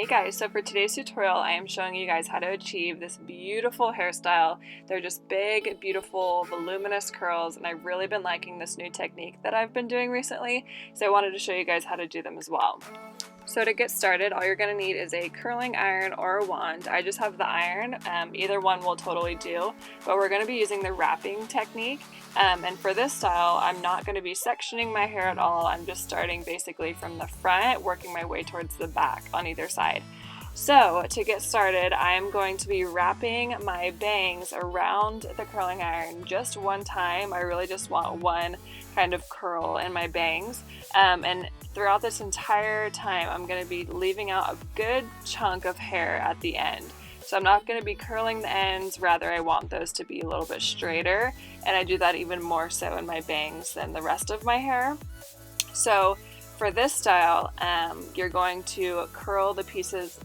Hey guys, so for today's tutorial I am showing you guys how to achieve this beautiful hairstyle. They're just big, beautiful, voluminous curls, and I've really been liking this new technique that I've been doing recently, so I wanted to show you guys how to do them as well. So to get started, all you're going to need is a curling iron or a wand. I just have the iron, either one will totally do, but we're going to be using the wrapping technique. And for this style, I'm not going to be sectioning my hair at all. I'm just starting basically from the front, working my way towards the back on either side. So to get started, I'm going to be wrapping my bangs around the curling iron just one time. I really just want one kind of curl in my bangs. And throughout this entire time, I'm going to be leaving out a good chunk of hair at the end. So I'm not going to be curling the ends, rather I want those to be a little bit straighter, and I do that even more so in my bangs than the rest of my hair. So for this style, you're going to curl the pieces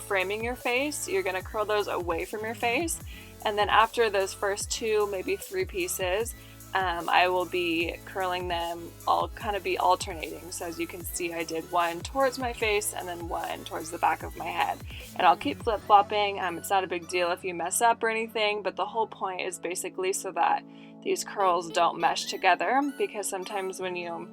framing your face. You're going to curl those away from your face, and then after those first two, maybe three pieces, I will be curling them. I'll kind of be alternating. So as you can see, I did one towards my face and then one towards the back of my head. And I'll keep flip-flopping. It's not a big deal if you mess up or anything, but the whole point is basically so that these curls don't mesh together, because sometimes when you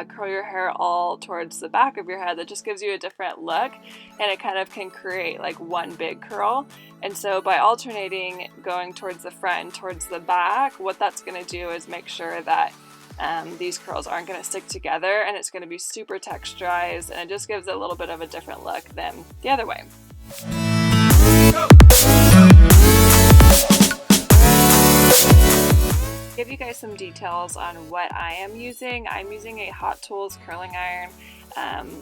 curl your hair all towards the back of your head, that just gives you a different look, and it kind of can create like one big curl. And so by alternating going towards the front and towards the back, what that's going to do is make sure that these curls aren't going to stick together, and it's going to be super texturized, and it just gives it a little bit of a different look than the other way. Give you guys some details on what I am using. I'm using a Hot Tools curling iron.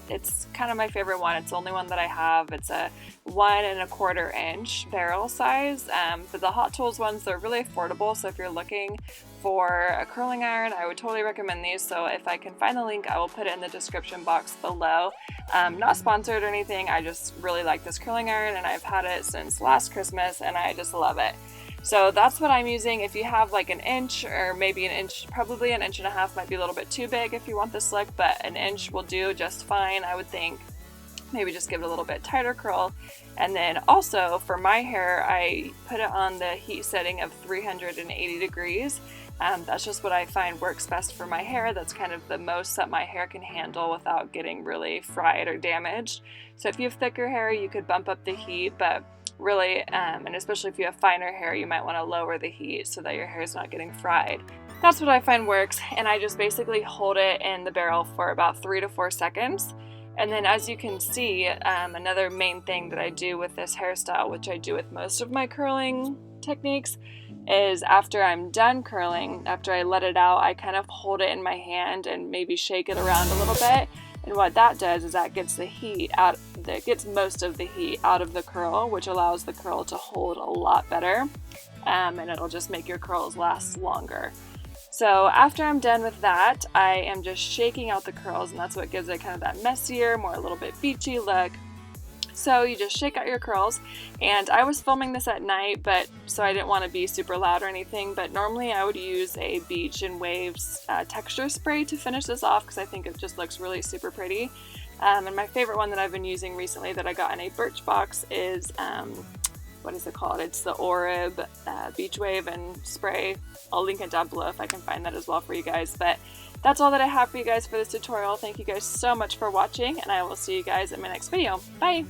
It's kind of my favorite one. It's the only one that I have. It's a 1 1/4 inch barrel size. But the Hot Tools ones, they're really affordable. So if you're looking for a curling iron, I would totally recommend these. So if I can find the link, I will put it in the description box below. Not sponsored or anything. I just really like this curling iron, and I've had it since last Christmas, and I just love it. So that's what I'm using. If you have like an inch or maybe an inch, probably an inch and a half might be a little bit too big if you want this look, but an inch will do just fine, I would think. Maybe just give it a little bit tighter curl. And then also for my hair, I put it on the heat setting of 380 degrees. That's just what I find works best for my hair. That's kind of the most that my hair can handle without getting really fried or damaged. So if you have thicker hair, you could bump up the heat, but really, and especially if you have finer hair, you might want to lower the heat so that your hair is not getting fried. That's what I find works, and I just basically hold it in the barrel for about 3 to 4 seconds. And then as you can see, another main thing that I do with this hairstyle, which I do with most of my curling techniques, is after I'm done curling, after I let it out, I kind of hold it in my hand and maybe shake it around a little bit. And what that does is that gets the heat out, that gets most of the heat out of the curl, which allows the curl to hold a lot better, and it'll just make your curls last longer. So after I'm done with that, I am just shaking out the curls, and that's what gives it kind of that messier, more a little bit beachy look. So you just shake out your curls, and I was filming this at night, but so I didn't want to be super loud or anything, but normally I would use a Beach and Waves texture spray to finish this off, because I think it just looks really super pretty. And my favorite one that I've been using recently that I got in a Birch box is, what is it called? It's the Orib Beach Wave and Spray. I'll link it down below if I can find that as well for you guys. But that's all that I have for you guys for this tutorial. Thank you guys so much for watching, and I will see you guys in my next video. Bye!